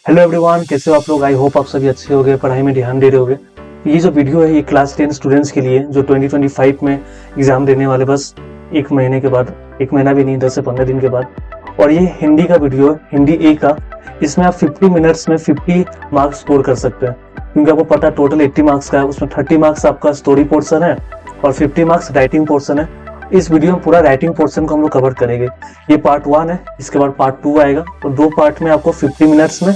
Hello everyone, कैसे हो आप लोग। आई होप आप सभी अच्छे होंगे, पढ़ाई में ध्यान दे रहे होंगे। ये जो वीडियो है ये क्लास 10 स्टूडेंट्स के लिए जो 2025 में एग्जाम देने वाले, बस एक महीने के बाद, एक महीना भी नहीं, 10 से 15 दिन के बाद। और ये हिंदी का वीडियो है, हिंदी ए का। इसमें आप 50 मिनट्स में 50 मार्क्स स्कोर कर सकते हैं, क्योंकि आपको पता है टोटल 80 मार्क्स का है। उसमें 30 मार्क्स आपका स्टोरी पोर्सन है और 50 मार्क्स राइटिंग पोर्सन है। इस वीडियो में पूरा राइटिंग पोर्शन को हम लोग कवर करेंगे। ये पार्ट 1 है, इसके बाद पार्ट 2 आएगा और दो पार्ट में आपको 50 मिनट्स में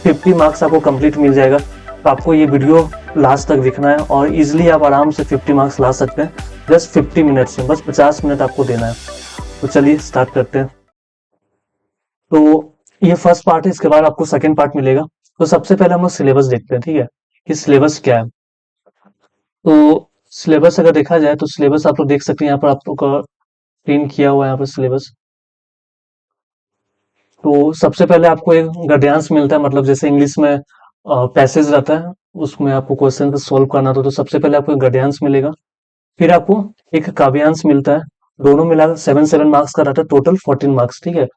50 मार्क्स आपको कंप्लीट मिल जाएगा। तो आपको ये वीडियो लास्ट तक देखना है और इजिली आप आराम से 50 मार्क्स ला सकते हैं जस्ट 50 मिनट्स में। बस 50 मिनट आपको देना है। तो चलिए स्टार्ट करते हैं। तो ये फर्स्ट पार्ट है, इसके बाद आपको सेकेंड पार्ट मिलेगा। तो सबसे पहले हम लोग सिलेबस देखते हैं, ठीक है, कि सिलेबस क्या है। तो सिलेबस अगर देखा जाए तो सिलेबस आप लोग देख सकते हैं, यहाँ पर आप लोग का प्रिंट किया हुआ है यहाँ पर सिलेबस। तो सबसे पहले आपको एक गद्यांश मिलता है, मतलब जैसे इंग्लिश में पैसेज रहता है, उसमें आपको क्वेश्चन को सोल्व करना था। तो सबसे पहले आपको एक गद्यांश मिलेगा, फिर आपको एक काव्यांश मिलता है। दोनों मिलाकर 7 मार्क्स का रहता है, टोटल 14 मार्क्स, ठीक है।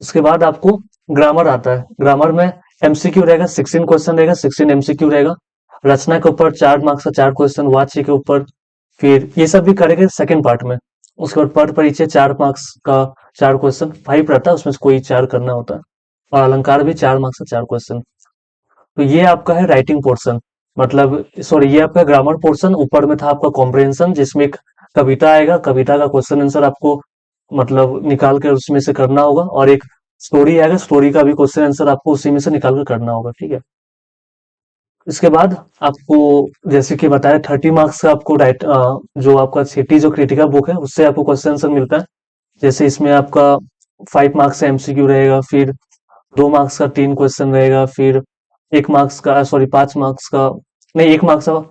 उसके बाद आपको ग्रामर आता है। ग्रामर में एमसीक्यू रहेगा, 16 क्वेश्चन रहेगा, 16 एमसीक्यू रहेगा। रचना के ऊपर 4 मार्क्स का 4 क्वेश्चन, वाच्य के ऊपर, फिर ये सब भी करेंगे सेकंड पार्ट में। उसके बाद पद परिचय 4 मार्क्स का 4 क्वेश्चन, 5 रहता है, उसमें से कोई 4 करना होता है। और अलंकार भी 4 मार्क्स का 4 क्वेश्चन। तो ये आपका है राइटिंग पोर्शन, मतलब सॉरी, ये आपका ग्रामर पोर्शन। ऊपर में था आपका कॉम्प्रिहेंशन, जिसमें एक कविता आएगा, कविता का क्वेश्चन आंसर आपको मतलब निकाल कर उसमें से करना होगा। और एक स्टोरी आएगा, स्टोरी का भी क्वेश्चन आंसर आपको उसी में से निकाल कर करना होगा, ठीक है। इसके बाद आपको जैसे कि बताया 30 मार्क्स का आपको जो आपका सिटी जो क्रिटिकल बुक है उससे आपको क्वेश्चन आंसर मिलता है। जैसे इसमें आपका 5 मार्क्स का एमसीक्यू रहेगा, फिर 2 मार्क्स का 3 क्वेश्चन रहेगा, फिर 1 मार्क्स का सॉरी 5 मार्क्स का, नहीं 1 मार्क्स का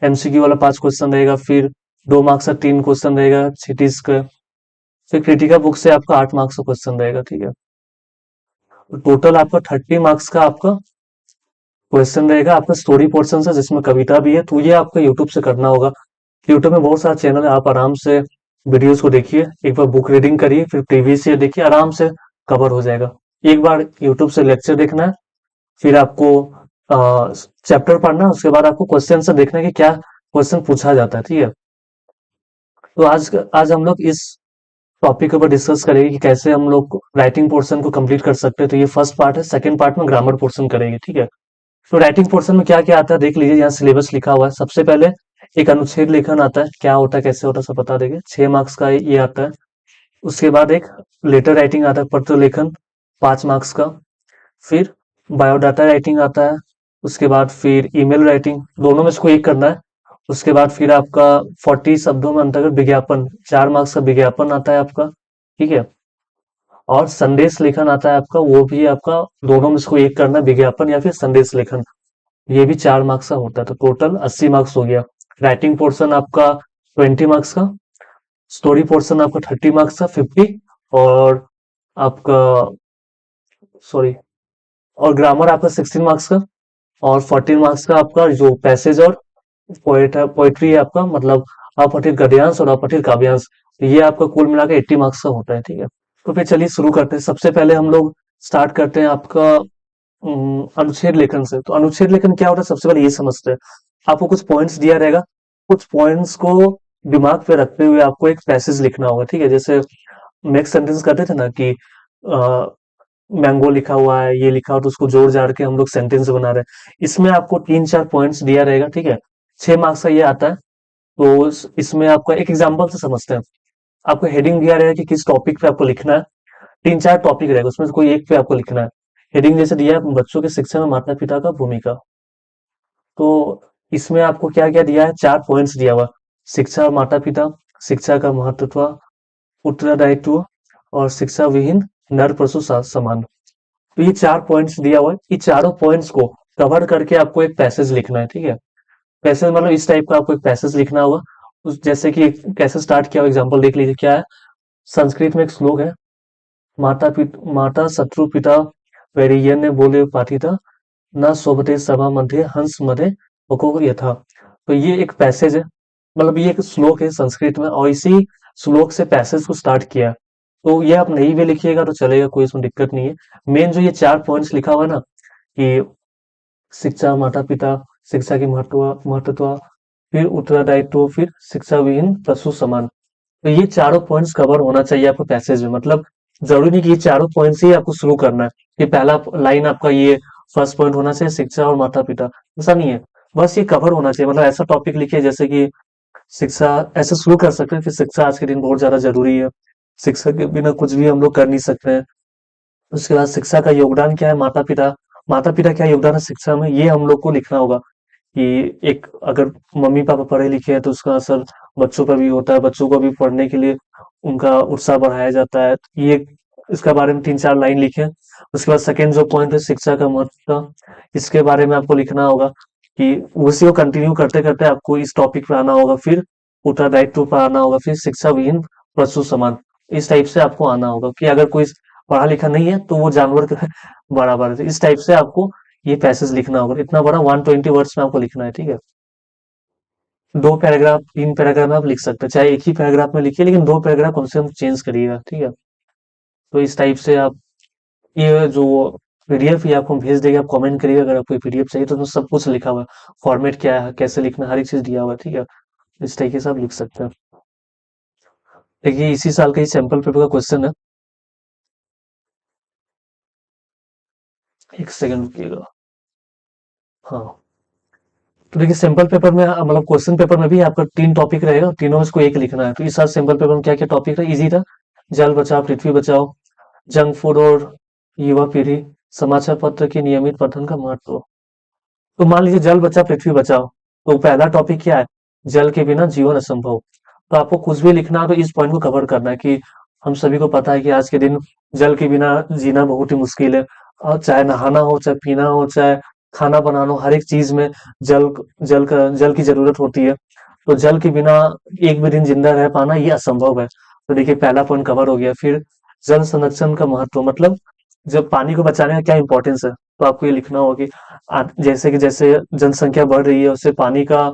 एमसीक्यू वाला 5 क्वेश्चन रहेगा, फिर 2 मार्क्स का 3 क्वेश्चन रहेगा सिटीज का। फिर क्रिटिकल बुक से आपका 8 मार्क्स का क्वेश्चन रहेगा, ठीक है। तो टोटल आपका 30 मार्क्स का आपका क्वेश्चन रहेगा आपका स्टोरी पोर्शन से, जिसमें कविता भी है। तो ये आपको यूट्यूब से करना होगा। यूट्यूब में बहुत सारा चैनल है, आप आराम से वीडियोस को देखिए, एक बार बुक रीडिंग करिए, फिर प्रीवियस ईयर देखिए, आराम से कवर हो जाएगा। एक बार यूट्यूब से लेक्चर देखना है, फिर आपको चैप्टर पढ़ना है, उसके बाद आपको क्वेश्चन आंसर देखना है कि क्या क्वेश्चन पूछा जाता है, ठीक है। तो आज हम लोग इस टॉपिक के ऊपर डिस्कस करेंगे कि कैसे हम लोग राइटिंग पोर्शन को कंप्लीट कर सकते हैं। तो ये फर्स्ट पार्ट है, सेकंड पार्ट में ग्रामर पोर्शन करेंगे, ठीक है। तो राइटिंग पोर्शन में क्या क्या आता है देख लीजिए, यहाँ सिलेबस लिखा हुआ है। सबसे पहले एक अनुच्छेद लेखन आता है, क्या होता है कैसे होता है सब बता देंगे, 6 मार्क्स का ये आता है। उसके बाद एक लेटर राइटिंग आता है, पत्र लेखन, 5 मार्क्स का। फिर बायोडाटा राइटिंग आता है। उसके बाद फिर ईमेल राइटिंग, दोनों में से कोई एक करना है। उसके बाद फिर आपका 40 शब्दों में अंतर्गत विज्ञापन, 4 मार्क्स का विज्ञापन आता है आपका, ठीक है। और संदेश लेखन आता है आपका, वो भी आपका दोनों में से कोई एक करना है, विज्ञापन या फिर संदेश लेखन। ये भी 4 मार्क्स का होता है। तो टोटल 80 मार्क्स हो गया। राइटिंग पोर्शन आपका 20 मार्क्स का, स्टोरी पोर्शन आपका 30 मार्क्स का 50, और आपका सॉरी, और ग्रामर आपका 16 मार्क्स का, और 14 मार्क्स का आपका जो पैसेज और पोएट्री है आपका, मतलब अपठित गद्यांश और अपठित काव्यांश। तो ये आपका कुल मिलाकर 80 मार्क्स का होता है, ठीक है। तो फिर चलिए शुरू करते हैं। सबसे पहले हम लोग स्टार्ट करते हैं आपका अनुच्छेद लेखन से। तो अनुच्छेद लेखन क्या होता है सबसे पहले ये समझते हैं। आपको कुछ पॉइंट्स दिया रहेगा, कुछ पॉइंट्स को दिमाग पे रखते हुए आपको एक पैसेज लिखना होगा, ठीक है। जैसे नेक्स्ट सेंटेंस करते थे ना कि मैंगो लिखा हुआ है, ये लिखा हो, तो उसको जोड़ जाड़ के हम लोग सेंटेंस बना रहे हैं। इसमें आपको 3-4 पॉइंट्स दिया रहेगा, ठीक है। 6 मार्क्स का ये आता है। तो इसमें आपका एक एग्जाम्पल से समझते हैं। आपको हेडिंग दिया रहेगा कि किस टॉपिक पे आपको लिखना है। 3-4 टॉपिक रहेगा, उसमें से कोई एक पे आपको लिखना है। हेडिंग जैसे दिया है, बच्चों के शिक्षा में माता पिता का भूमिका। तो इसमें आपको क्या क्या दिया है, 4 पॉइंट्स दिया हुआ। शिक्षा और माता पिता, शिक्षा का महत्व, उत्तरदायित्व, और शिक्षा विहीन नर पशु समान। तो ये 4 पॉइंट्स दिया हुआ है। ये चारों पॉइंट्स को कवर करके आपको एक पैसेज लिखना है, ठीक है। पैसेज मतलब इस टाइप का आपको एक पैसेज लिखना होगा। जैसे कि कैसे स्टार्ट किया, एग्जाम्पल देख लीजिए क्या है। संस्कृत में एक श्लोक है, माता शत्रु पिता वैरियन बोले पाठिता, न शोभते सभा मध्य हंस मध्य मुको यथा। तो ये एक पैसेज है, मतलब ये एक श्लोक है संस्कृत में, और इसी श्लोक से पैसेज को स्टार्ट किया। तो ये आप नहीं भी लिखिएगा तो चलेगा, कोई इसमें दिक्कत नहीं है। मेन जो ये 4 पॉइंट्स लिखा हुआ है ना, कि शिक्षा माता-पिता, शिक्षा की महत्वता, फिर उत्तरदायित्व, फिर शिक्षा विहीन पशु समान। तो ये चारों पॉइंट्स कवर होना चाहिए आपको पैसेज में। मतलब जरूरी नहीं कि ये चारों पॉइंट्स ही आपको शुरू करना है कि पहला लाइन आपका ये फर्स्ट पॉइंट होना चाहिए शिक्षा और माता पिता। ऐसा नहीं है, बस ये कवर होना चाहिए। मतलब ऐसा टॉपिक लिखिए जैसे कि शिक्षा, ऐसे शुरू कर सकते हैं कि शिक्षा आज के दिन बहुत ज्यादा जरूरी है, शिक्षा के बिना कुछ भी हम लोग कर नहीं सकते हैं। उसके बाद शिक्षा का योगदान क्या है, माता पिता क्या योगदान है शिक्षा में, ये हम लोग को लिखना होगा कि एक अगर मम्मी पापा पढ़े लिखे हैं तो उसका असर बच्चों पर भी होता है, बच्चों को भी पढ़ने के लिए उनका उत्साह बढ़ाया जाता है। ये इसके बारे में 3-4 लाइन लिखें। उसके बाद सेकंड जो पॉइंट है शिक्षा का महत्व, इसके बारे में आपको लिखना होगा कि उसी को कंटिन्यू करते करते आपको इस टॉपिक पे आना होगा, फिर उत्तरदायित्व पर आना होगा, फिर शिक्षा विहीन पशु समान। इस टाइप से आपको आना होगा कि अगर कोई पढ़ा लिखा नहीं है तो वो जानवर के बराबर है। तो इस टाइप से आपको ये पैसेज लिखना होगा। इतना बड़ा 120 वर्ड्स में आपको लिखना है, ठीक है। 2 पैराग्राफ 3 पैराग्राफ में आप लिख सकते हैं, चाहे एक ही पैराग्राफ में लिखिए लेकिन 2 पैराग्राफ कम से कम चेंज करिएगा, ठीक है। तो इस टाइप से आप ये जो पीडीएफ ये आपको भेज देगा, आप कमेंट करिएगा अगर आपको पीडीएफ चाहिए तो उसमें सब कुछ लिखा हुआ है, फॉर्मेट क्या है, कैसे लिखना है, हर एक चीज दिया हुआ है, ठीक है। इस तरीके से आप लिख सकते हैं। देखिए इसी साल का ही सैंपल पेपर का क्वेश्चन है। एक सेकंड रुकिएगा। हाँ, तो देखिए सैंपल पेपर में मतलब क्वेश्चन पेपर में भी आपका 3 टॉपिक रहेगा, तीनों में से कोई एक लिखना है। तो इस साल सैंपल पेपर में क्या क्या टॉपिक था, इजी था। जल बचाओ पृथ्वी बचाओ, जंक फूड और युवा पीढ़ी, समाचार पत्र के नियमित पठन का महत्व। तो मान लीजिए जल बचाओ पृथ्वी बचाओ, तो पहला टॉपिक क्या है, जल के बिना जीवन असंभव। तो आपको कुछ भी लिखना है तो इस पॉइंट को कवर करना है कि हम सभी को पता है कि आज के दिन जल के बिना जीना बहुत ही मुश्किल है। और चाहे नहाना हो, चाहे पीना हो, चाहे खाना बनाना हो, हर एक चीज में जल जल की जरूरत होती है। तो जल के बिना एक भी दिन जिंदा रह पाना ये असंभव है। तो देखिए पहला पॉइंट कवर हो गया। फिर जल संरक्षण का महत्व, मतलब जब पानी को बचाने का क्या इंपॉर्टेंस है, तो आपको ये लिखना होगा कि जैसे कि जैसे जनसंख्या बढ़ रही है उससे पानी का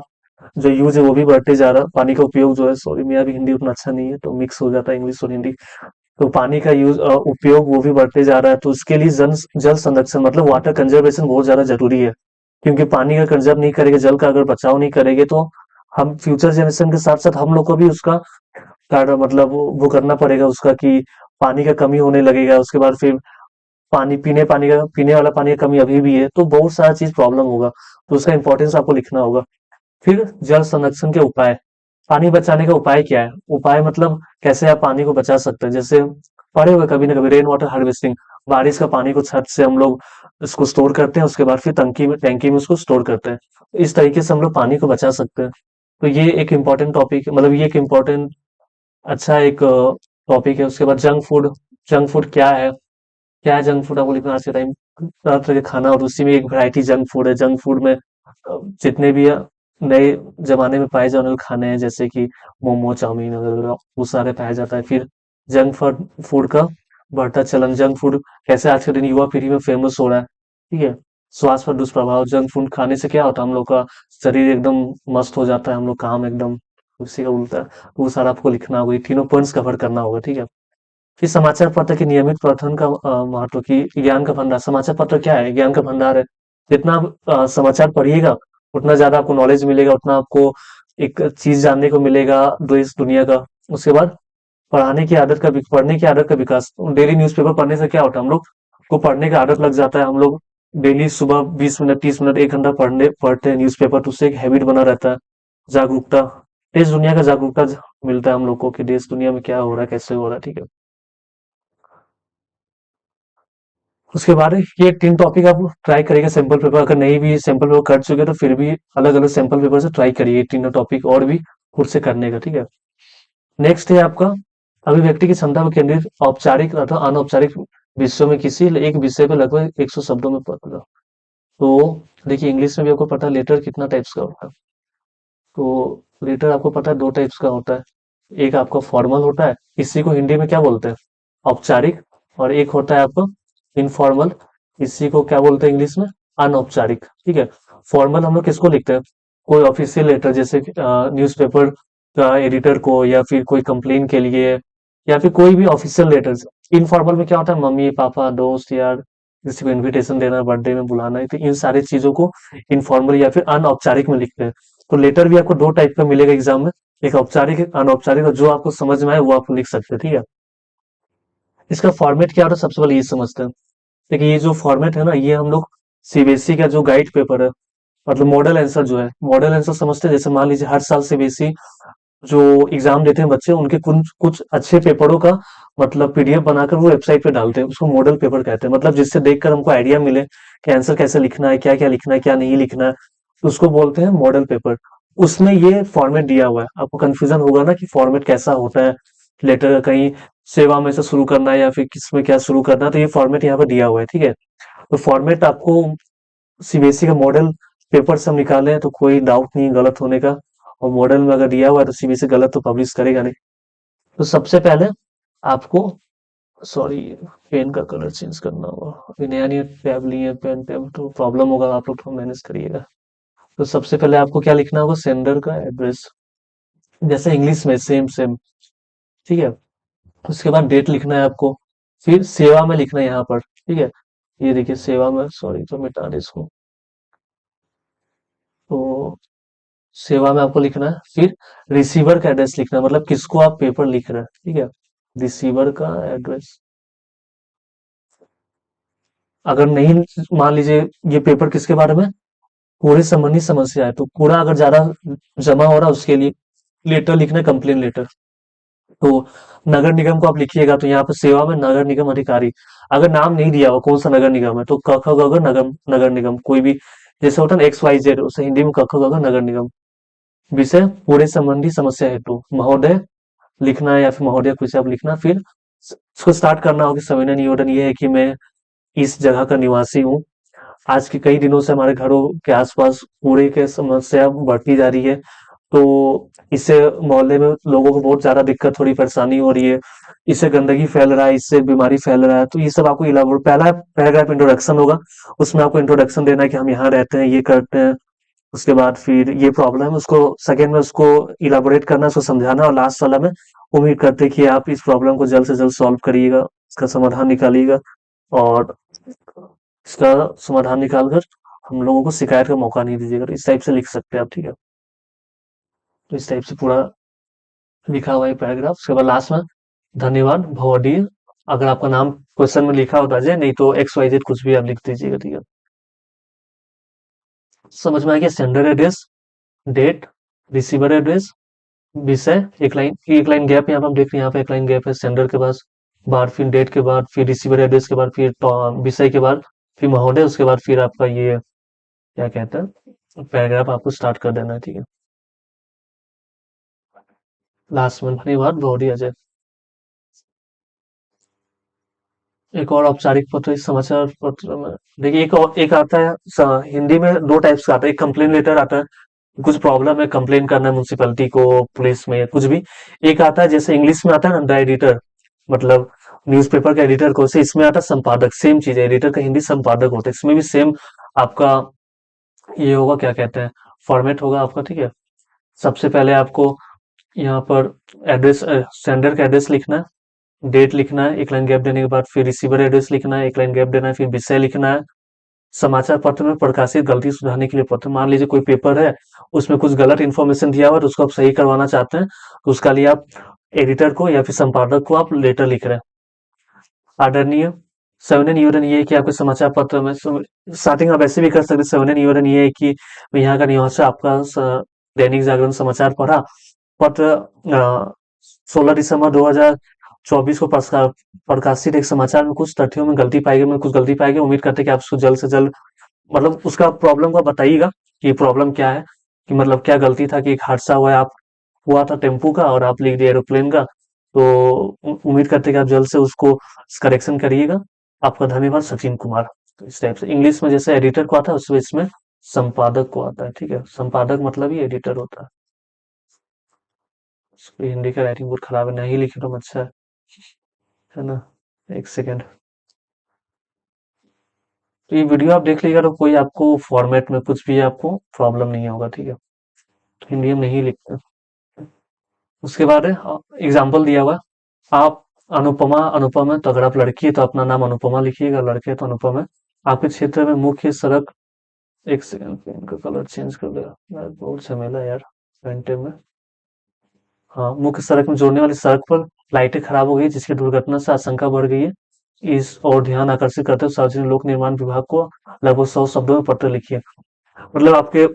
जो यूज है वो भी बढ़ते जा रहा है, पानी का उपयोग जो है, सॉरी मेरा भी हिंदी उतना अच्छा नहीं है तो मिक्स हो जाता है इंग्लिश और हिंदी। तो पानी का यूज उपयोग वो भी बढ़ते जा रहा है, तो उसके लिए जल संरक्षण मतलब वाटर कंजर्वेशन बहुत ज्यादा जरूरी है। क्योंकि पानी का कंजर्व नहीं करेंगे, जल का अगर बचाव नहीं करेंगे तो हम फ्यूचर जनरेशन के साथ साथ हम लोग को भी उसका कारण मतलब वो करना पड़ेगा उसका, कि पानी का कमी होने लगेगा। उसके बाद फिर पीने वाला पानी का कमी अभी भी है, तो बहुत सारा चीज प्रॉब्लम होगा। तो उसका इंपॉर्टेंस आपको लिखना होगा। फिर जल संरक्षण के उपाय, पानी बचाने का उपाय क्या है, उपाय मतलब कैसे आप पानी को बचा सकते हैं। जैसे पढ़े हुए कभी ना कभी रेन वाटर हार्वेस्टिंग, बारिश का पानी को छत से हम लोग इसको स्टोर करते हैं, उसके बाद फिर टंकी में उसको स्टोर करते हैं। इस तरीके से हम लोग पानी को बचा सकते हैं। तो ये एक इम्पोर्टेंट टॉपिक, मतलब ये एक इम्पोर्टेंट अच्छा एक टॉपिक है। उसके बाद जंक फूड क्या है जंक फूड, आपको लिखना आज के टाइम तरह तरह के खाना, और उसी में एक वैरायटी जंक फूड है। जंक फूड में जितने भी नए जमाने में पाए जाने वाले खाने हैं जैसे कि मोमो चाउमीन वगैरह वो सारे पाया जाता है। फिर जंक फूड फूड का बढ़ता चलन, जंक फूड कैसे आज के दिन युवा पीढ़ी में फेमस हो रहा है, ठीक है। स्वास्थ्य पर दुष्प्रभाव, जंक फूड खाने से क्या होता है, हम लोग का शरीर एकदम मस्त हो जाता है, हम लोग काम एकदम उसी का उल्टा है। तो वो सारा आपको लिखना होगा, ये तीनों पॉइंट्स कवर करना होगा, ठीक है। फिर समाचार पत्र के नियमित पठन का महत्व, की ज्ञान का भंडार, समाचार पत्र क्या है, ज्ञान का भंडार है। जितना आप समाचार पढ़िएगा उतना ज्यादा आपको नॉलेज मिलेगा, उतना आपको एक चीज जानने को मिलेगा देश दुनिया का। उसके बाद पढ़ने की आदत का विकास, डेली न्यूज़पेपर पढ़ने से क्या होता है, हम लोग को पढ़ने का आदत लग जाता है। हम लोग डेली सुबह 20 मिनट 30 मिनट 1 घंटा पढ़ते हैं न्यूज़पेपर, तो उससे एक हैबिट बना रहता है। जागरूकता, देश दुनिया का जागरूकता मिलता है हम लोग को कि देश दुनिया में क्या हो रहा है, कैसे हो रहा है, ठीक है। उसके बाद ये 3 टॉपिक आप ट्राई करिएगा सैंपल पेपर, अगर नहीं भी सैंपल पेपर कर चुके तो फिर भी अलग अलग सैंपल पेपर से ट्राई करिए तीनों टॉपिक, और भी खुद से करने का, ठीक है। नेक्स्ट है आपका अभिव्यक्ति की क्षमता पर केंद्रित औपचारिक अथवा अनौपचारिक विषयों में किसी एक विषय पर लगभग 100 शब्दों में पढ़ना। तो देखिए इंग्लिश में भी आपको पता है लेटर कितना टाइप्स का होता है। तो लेटर आपको पता है 2 टाइप्स का होता है। एक आपका फॉर्मल होता है, इसी को हिंदी में क्या बोलते हैं, औपचारिक। और एक होता है आपका इनफॉर्मल, इसी को क्या बोलते हैं इंग्लिश में, अनौपचारिक, ठीक है। फॉर्मल हम लोग किसको लिखते हैं, कोई ऑफिशियल लेटर जैसे न्यूज़पेपर का एडिटर को, या फिर कोई कंप्लेन के लिए, या फिर कोई भी ऑफिशियल लेटर्स। इनफॉर्मल में क्या होता है, मम्मी पापा दोस्त यार, किसी को इनविटेशन देना है, बर्थडे में बुलाना है, तो इन सारी चीजों को इनफॉर्मल या फिर अनौपचारिक में लिखते हैं। तो लेटर भी आपको दो टाइप का मिलेगा एग्जाम में, एक औपचारिक एक अनौपचारिक, और जो आपको समझ में आए वो आप लिख सकते हैं, ठीक है। इसका फॉर्मेट क्या होता है सबसे पहले ये समझते हैं। देखिए ये जो फॉर्मेट है ना, ये हम लोग सीबीएसई का जो गाइड पेपर है, मतलब मॉडल आंसर जो है, मॉडल आंसर समझते हैं। जैसे मान लीजिए हर साल सीबीएसई जो एग्जाम देते हैं बच्चे, उनके कुछ कुछ अच्छे पेपरों का मतलब पीडीएफ बनाकर वो वेबसाइट पे डालते हैं, उसको मॉडल पेपर कहते हैं। मतलब जिससे देखकर हमको आइडिया मिले कि आंसर कैसे लिखना है, क्या क्या लिखना है, क्या नहीं लिखना है, तो उसको बोलते हैं मॉडल पेपर। उसमें ये फॉर्मेट दिया हुआ है। आपको कंफ्यूजन होगा ना कि फॉर्मेट कैसा होता है, लेटर कहीं सेवा में से शुरू करना है या फिर किस में क्या शुरू करना है, तो ये फॉर्मेट यहाँ पे दिया हुआ है, ठीक है। तो फॉर्मेट आपको सीबीएसई का मॉडल पेपर से हम निकाले हैं, तो कोई डाउट नहीं है गलत होने का। और मॉडल में अगर दिया हुआ है तो सीबीएसई गलत तो पब्लिश करेगा नहीं। तो सबसे पहले आपको, सॉरी, पेन का कलर चेंज करना होगा। अभी नया नया टैब लिए, पेन टैब तो प्रॉब्लम होगा, आप लोग थोड़ा मैनेज करिएगा। तो सबसे पहले आपको क्या लिखना होगा, सेंडर का एड्रेस, जैसे इंग्लिश में सेम सेम, ठीक है। उसके बाद डेट लिखना है आपको, फिर सेवा में लिखना है यहाँ पर, ठीक है। ये देखिए सेवा में, सॉरी तो मिटा दे इसको। तो सेवा में आपको लिखना है, फिर रिसीवर का एड्रेस लिखना है, मतलब किसको आप पेपर लिख रहे हैं, ठीक है। रिसीवर का एड्रेस, अगर नहीं, मान लीजिए ये पेपर किसके बारे में, कूड़े संबंधी समस्या है, तो कूड़ा अगर ज्यादा जमा हो रहा है उसके लिए लेटर लिखना है, कंप्लेन लेटर। तो नगर निगम को आप लिखिएगा, तो यहाँ पे सेवा में नगर निगम अधिकारी, अगर नाम नहीं दिया हो कौन सा नगर निगम है, तो क ख ग घ नगम नगर निगम कोई भी, जैसे होता है ना एक्स वाई जेड, उसे हिंदी में क ख ग घ नगर निगम। विषय पूरे संबंधी समस्या हेतु महोदय लिखना है, या फिर महोदय कुछ आप लिखना। फिर उसको स्टार्ट करना होगा। सविनय निवेदन ये है कि मैं इस जगह का निवासी हूँ, आज के कई दिनों से हमारे घरों के आसपास कूड़े की समस्या बढ़ती जा रही है, तो इससे मोहल्ले में लोगों को बहुत ज्यादा दिक्कत हो रही, परेशानी हो रही है, इससे गंदगी फैल रहा है, इससे बीमारी फैल रहा है। तो ये सब आपको इलाबोरेट, पहला पैराग्राफ इंट्रोडक्शन होगा, उसमें आपको इंट्रोडक्शन देना है कि हम यहाँ रहते हैं, ये करते हैं। उसके बाद फिर ये प्रॉब्लम है, उसको सेकंड में उसको इलाबोरेट करना, उसको समझाना, और लास्ट वाला में उम्मीद करते हैं कि आप इस प्रॉब्लम को जल्द से जल्द सॉल्व करिएगा, इसका समाधान निकालिएगा, और इसका समाधान निकाल कर हम लोगों को शिकायत का मौका नहीं दीजिएगा। तो इस टाइप से लिख सकते हैं आप, ठीक है। तो इस टाइप से पूरा लिखा हुआ है पैराग्राफ। उसके बाद लास्ट में धन्यवाद भवदीय, अगर आपका नाम क्वेश्चन में लिखा होता है, नहीं तो एक्स वाई जेड कुछ भी आप लिख दीजिएगा, ठीक है। समझ में आ गया। Sender address, date, receiver address, विषय, एक लाइन गैप यहाँ पे हम देख रहे हैं, यहाँ पे एक लाइन गैप है सेंडर के पास, बाद फिर डेट के बाद, फिर रिसीवर एड्रेस के बाद, फिर विषय के बाद, फिर महोदय, उसके बाद फिर आपका ये क्या कहते हैं पैराग्राफ आपको स्टार्ट कर देना है, ठीक है। लास्ट में धन्यवाद बहुत ही अजय। एक और औपचारिक पत्र, इस समाचार पत्र में देखिए एक और एक आता है, हिंदी में दो टाइप्स का आता है। एक कंप्लेन लेटर आता है, कुछ प्रॉब्लम है, कंप्लेन करना है म्यूनसिपैलिटी को, पुलिस में, कुछ भी। एक आता है जैसे इंग्लिश में आता है ना, द एडिटर, मतलब न्यूज़पेपर का एडिटर को, से इसमें आता है संपादक, सेम चीज है, एडिटर का हिंदी संपादक होता है, इसमें भी सेम आपका ये होगा, क्या कहते हैं, फॉर्मेट होगा आपका, ठीक है। सबसे पहले आपको यहाँ पर एड्रेस, सेंडर का एड्रेस लिखना है, डेट लिखना है, एक लाइन गैप देने के बाद, फिर रिसीवर एड्रेस लिखना है, एक लाइन गैप देना है, फिर विषय लिखना है। समाचार पत्र में प्रकाशित गलती सुधारने के लिए पत्र, मान लीजिए कोई पेपर है, उसमें कुछ गलत इन्फॉर्मेशन दिया हुआ है, तो उसको आप सही करवाना चाहते हैं, तो उसका लिए आप एडिटर को या फिर संपादक को आप लेटर लिख रहे हैं। आदरणीय, सविनय निवेदन ये है कि आपके समाचार पत्र में स्टार्टिंग आप ऐसे भी कर सकते हैं। सविनय निवेदन ये है कि मैं यहाँ का निवासी, आपका दैनिक जागरण समाचार पढ़ा, पत्र 16 दिसंबर 2024 को प्रकाशित एक समाचार में कुछ तथ्यों में गलती पाई गई, मैं कुछ गलती पाई गई, उम्मीद करते हैं कि आप उसको जल्द से जल्द, मतलब उसका प्रॉब्लम का बताइएगा कि प्रॉब्लम क्या है, कि मतलब क्या गलती था, कि एक हादसा हुआ है, आप हुआ था टेम्पू का और आप लिख दिए एरोप्लेन का। तो उम्मीद करते हैं कि आप जल्द से उसको करेक्शन करिएगा। आपका धन्यवाद, सचिन कुमार। तो इस टाइप से इंग्लिश में जैसे एडिटर को आता है, उसमें इसमें संपादक को आता है, ठीक है। संपादक मतलब ही एडिटर होता है। उसकी हिंदी का राइटिंग बहुत खराब है, नहीं लिखे तो अच्छा है ना। एक सेकेंड। तो ये वीडियो आप देख लीजिएगा, तो कोई आपको फॉर्मेट में कुछ भी आपको प्रॉब्लम नहीं होगा, ठीक है। तो हिंदी में नहीं लिखते। उसके बाद एग्जाम्पल दिया हुआ, आप अनुपमा, अनुपम है तो अगर आप लड़की है तो अपना नाम अनुपमा लिखिएगा, लड़के है तो अनुपम है। आपके क्षेत्र में मुख्य सड़क, एक सेकंड पेन का कलर चेंज कर देगा यार, बहुत झमेला है यार पेंटे में। हाँ, मुख्य सड़क में जोड़ने वाली सड़क पर लाइटें खराब हो गई जिसकी दुर्घटना से आशंका बढ़ गई है। इस और ध्यान आकर्षित करते हुए सार्वजनिक लोक निर्माण विभाग को लगभग 100 शब्दों में पत्र लिखिए। मतलब आपके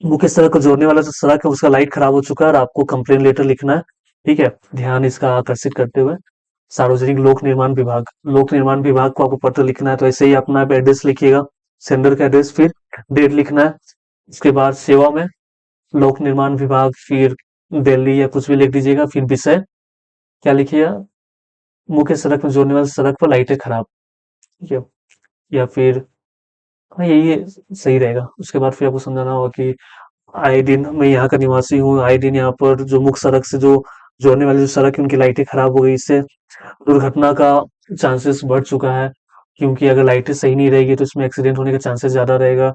मुख्य सड़क को जोड़ने वाला जो सड़क है उसका लाइट खराब हो चुका है और आपको कंप्लेन लेटर लिखना है। ठीक है, ध्यान इसका आकर्षित करते हुए सार्वजनिक लोक निर्माण विभाग को आपको पत्र लिखना है। तो ऐसे ही अपना एड्रेस लिखिएगा, सेंडर का एड्रेस, फिर डेट लिखना है। उसके बाद सेवा में लोक निर्माण विभाग, फिर दिल्ली या कुछ भी लिख दीजिएगा। फिर विषय क्या लिखिएगा, मुख्य सड़क में जोड़ने वाली सड़क पर लाइटें खराब। ठीक है, या फिर हाँ यही सही रहेगा। उसके बाद फिर आपको समझाना होगा कि आए दिन मैं यहाँ का निवासी हूँ, आए दिन यहाँ पर जो मुख्य सड़क से जो जोड़ने वाली जो सड़क है उनकी लाइटें खराब हो गई, इससे दुर्घटना का चांसेस बढ़ चुका है। क्योंकि अगर लाइटें सही नहीं रहेगी तो इसमें एक्सीडेंट होने का चांसेस ज्यादा रहेगा।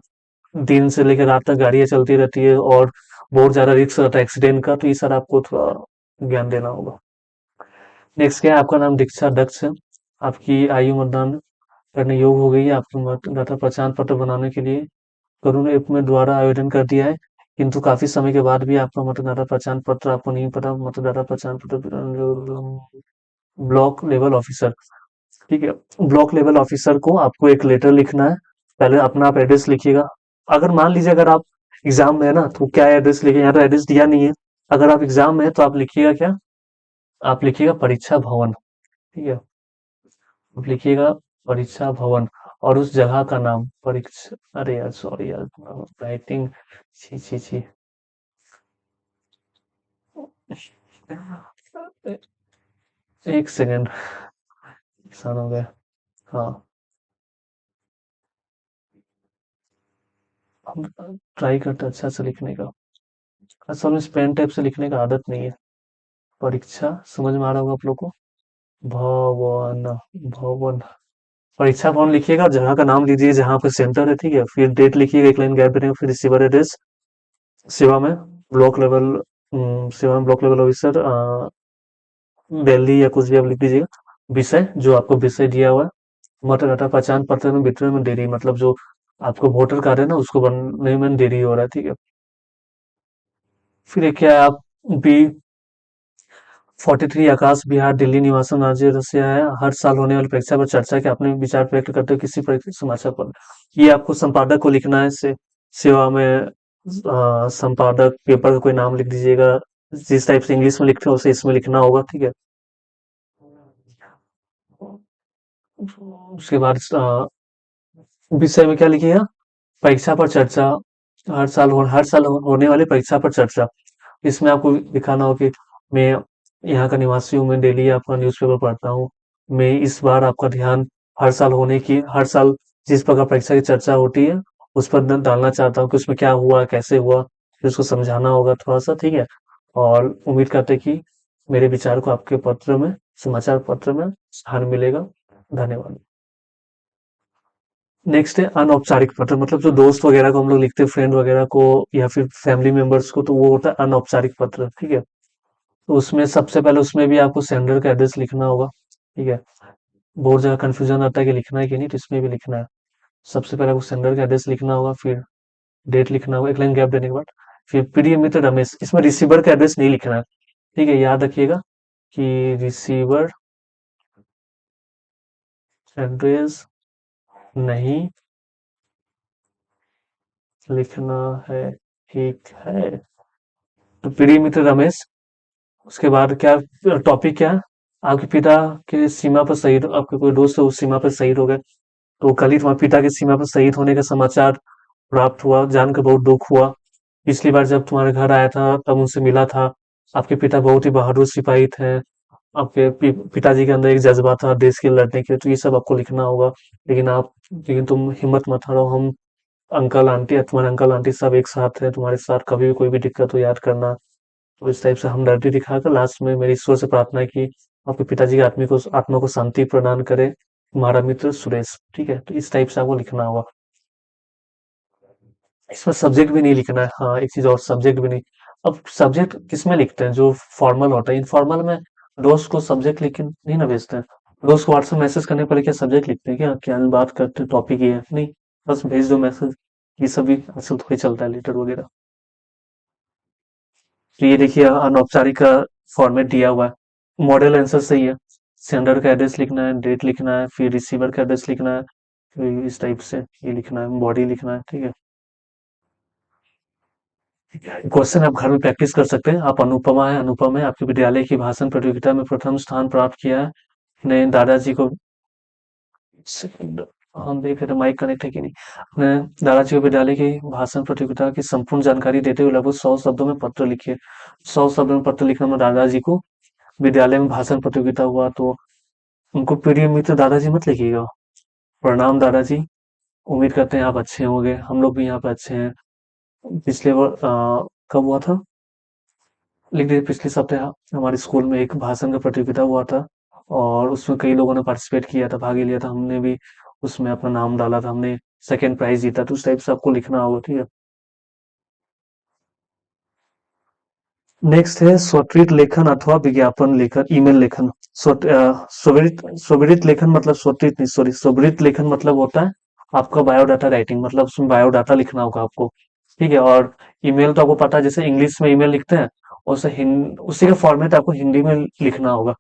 दिन से लेकर रात तक गाड़ियां चलती रहती है और बहुत ज्यादा रिस्क रहता है एक्सीडेंट का, तो ये सर आपको थोड़ा ज्ञान देना होगा। नेक्स्ट क्या है, आपका नाम दीक्षा दक्ष है। आपकी आयु मतदान करने योग्य हो गई है। आपके मतदाता पहचान पत्र बनाने के लिए करूण ऐप में द्वारा आवेदन कर दिया है, किंतु काफी समय के बाद भी आपका मतदाता पहचान पत्र आपको नहीं पता। मतदाता पहचान पत्र ब्लॉक लेवल ऑफिसर, ठीक है, ब्लॉक लेवल ऑफिसर को आपको एक लेटर लिखना है। पहले अपना आप एड्रेस लिखिएगा। अगर मान लीजिए अगर आप एग्जाम में है ना तो क्या एड्रेस लिखे, यहाँ तो एड्रेस दिया नहीं है। अगर आप एग्जाम में है तो आप लिखिएगा क्या, आप लिखिएगा परीक्षा भवन। ठीक है, आप लिखिएगा परीक्षा भवन और उस जगह का नाम परीक्षा, अरे यार सॉरी यार, राइटिंग, छी छी छी, एक सेकेंड, नुकसान हो गया। हाँ, हम ट्राई करते हैं अच्छा से लिखने का। असल में पेन टाइप से लिखने का आदत नहीं है। परीक्षा समझ में आ रहा होगा आप लोग को, भवन, भवन, परीक्षा भवन लिखिएगा और जगह का नाम लीजिए जहाँ पे सेंटर है। ठीक है, फिर डेट लिखिएगा, एक लाइन गैप देने, फिर रिसीवर एड्रेस, सेवा में ब्लॉक लेवल, सेवा में ब्लॉक लेवल ऑफिसर दिल्ली या कुछ भी आप लिख दीजिएगा। विषय जो आपको विषय दिया हुआ है। मतदाता पहचान पत्र में वितरण में देरी, मतलब जो आपको वोटर कार्ड है ना उसको बनने में देरी हो रहा है। ठीक है, फिर एक क्या है, आप बी 43 आकाश बिहार दिल्ली निवासन राज्य रसिया है। हर साल होने वाली परीक्षा पर चर्चा के अपने विचार व्यक्त करते हुए किसी परीक्षा समाचार पर, ये आपको संपादक को लिखना है। सेवा में संपादक पेपर का कोई नाम लिख दीजिएगा। जिस टाइप से इंग्लिश में लिखते हैं उसे इसमें लिखना होगा। ठीक है, उसके बाद विषय में क्या लिखिएगा, परीक्षा पर चर्चा, हर साल होने वाली परीक्षा पर चर्चा। इसमें आपको दिखाना हो कि मैं यहाँ का निवासी हूँ, मैं डेली आपका न्यूज़पेपर पढ़ता हूँ। मैं इस बार आपका ध्यान हर साल जिस प्रकार परीक्षा की चर्चा होती है उस पर डालना चाहता हूँ कि उसमें क्या हुआ कैसे हुआ, फिर उसको समझाना होगा थोड़ा सा। ठीक है, और उम्मीद करते हैं कि मेरे विचार को आपके पत्र में, समाचार पत्र में स्थान मिलेगा। धन्यवाद। नेक्स्ट है अनौपचारिक पत्र, मतलब जो दोस्त वगैरह को हम लोग लिखते हैं, फ्रेंड वगैरह को या फिर फैमिली मेंबर्स को, तो वो होता है अनौपचारिक पत्र। ठीक है, तो उसमें सबसे पहले उसमें भी आपको सेंडर का एड्रेस लिखना होगा। ठीक है, बहुत जगह कंफ्यूजन आता है कि लिखना है कि नहीं, तो इसमें भी लिखना है। सबसे पहले आपको सेंडर का एड्रेस लिखना होगा, फिर डेट लिखना होगा एक लाइन गैप देने के बाद। फिर प्रिय मित्र रमेश, इसमें रिसीवर का एड्रेस नहीं लिखना है। ठीक है, याद रखिएगा कि रिसीवर एड्रेस नहीं लिखना है। ठीक है, तो प्रिय मित्र रमेश, उसके बाद क्या, टॉपिक क्या है, आपके पिता के सीमा पर शहीद, आपके कोई दोस्त है उस सीमा पर शहीद हो गए। तो कल ही तुम्हारे पिता के सीमा पर शहीद होने का समाचार प्राप्त हुआ, जानकर बहुत दुख हुआ। पिछली बार जब तुम्हारे घर आया था तब उनसे मिला था। आपके पिता बहुत ही बहादुर सिपाही थे। आपके पिताजी के अंदर एक जज्बा था देश के लिए लड़ने के लिए, तो ये सब आपको लिखना होगा। लेकिन तुम हिम्मत मत हारो। हम अंकल आंटी, तुम्हारे अंकल आंटी सब एक साथ है तुम्हारे साथ, कभी भी कोई भी दिक्कत हो याद करना। तो इस टाइप से हमदर्दी दिखाकर लास्ट में मेरी ईश्वर से प्रार्थना है कि आपके पिताजी की आत्मा को शांति प्रदान करे, तुम्हारा मित्र सुरेश। ठीक है, तो इस टाइप से आपको लिखना होगा। इसमें सब्जेक्ट भी नहीं लिखना है। हाँ, एक चीज और, सब्जेक्ट भी नहीं। अब सब्जेक्ट किसमें लिखते हैं, जो फॉर्मल होता है, इनफॉर्मल में दोस्त को सब्जेक्ट लिख के नहीं ना भेजते हैं। दोस्त को व्हाट्सएप मैसेज करने पर क्या सब्जेक्ट लिखते हैं क्या क्या बात करते टॉपिक ये है नहीं, बस भेज दो मैसेज। ये सब भी आजकल थोड़ी चलता है लेटर वगैरह। तो ये देखिए अनौपचारिक का फॉर्मेट दिया हुआ है। मॉडल आंसर सही है। सेंडर का एड्रेस लिखना है, डेट लिखना है, फिर रिसीवर का एड्रेस लिखना है, फिर इस टाइप से ये लिखना है, बॉडी लिखना है, ठीक है। क्वेश्चन आप घर में प्रैक्टिस कर सकते हैं। आप अनुपमा है, अनुपम है, आपके विद्यालय की भाषण प्रतियोगिता में प्रथम स्थान प्राप्त किया है। अपने दादाजी को सेकंड, हम देख रहे थे माइक कनेक्ट है कि नहीं। अपने दादाजी को विद्यालय की भाषण प्रतियोगिता की संपूर्ण जानकारी देते हुए लगभग 100 शब्दों में पत्र लिखे। 100 शब्दों में पत्र लिखना में दादाजी को विद्यालय में भाषण प्रतियोगिता हुआ तो उनको प्रिय मित्र दादाजी मत लिखिएगा। प्रणाम दादाजी, उम्मीद करते हैं आप अच्छे होंगे, हम लोग भी यहाँ पे अच्छे हैं। पिछले कब हुआ था, लिख दीजिए पिछले सप्ताह हमारे स्कूल में एक भाषण का प्रतियोगिता हुआ था और उसमें कई लोगों ने पार्टिसिपेट किया था, भाग लिया था। हमने भी उसमें अपना नाम डाला था, हमने सेकंड प्राइज जीता। तो उस टाइप से आपको लिखना होगा, ठीक है। नेक्स्ट है स्वरित लेखन अथवा विज्ञापन लेखन, ईमेल लेखन। स्वरित लेखन मतलब स्वरित नहीं, सॉरी, स्वरित लेखन मतलब होता है आपका बायोडाटा राइटिंग, मतलब उसमें बायोडाटा लिखना होगा आपको, ठीक है। और ईमेल तो आपको पता है, जैसे इंग्लिश में ईमेल लिखते हैं उसे उसी का फॉर्मेट आपको हिंदी में लिखना होगा।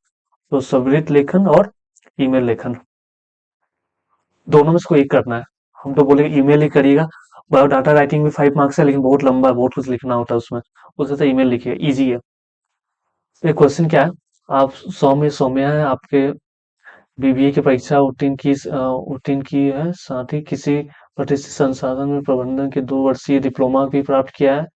तो स्वरित लेखन और ईमेल लेखन दोनों में से कोई एक करना है। हम तो बोले ईमेल ही करिएगा। बायोडाटा राइटिंग भी 5 मार्क्स है, लेकिन बहुत लंबा है, बहुत कुछ लिखना होता है उसमें। उससे तो ईमेल लिखिए, इजी है। तो ये क्वेश्चन क्या है, आप सौम्या है, आपके बीबीए की परीक्षा उत्तीर्ण की है, साथ ही किसी प्रतिष्ठित संसाधन में प्रबंधन के 2 वर्षीय डिप्लोमा भी प्राप्त किया है।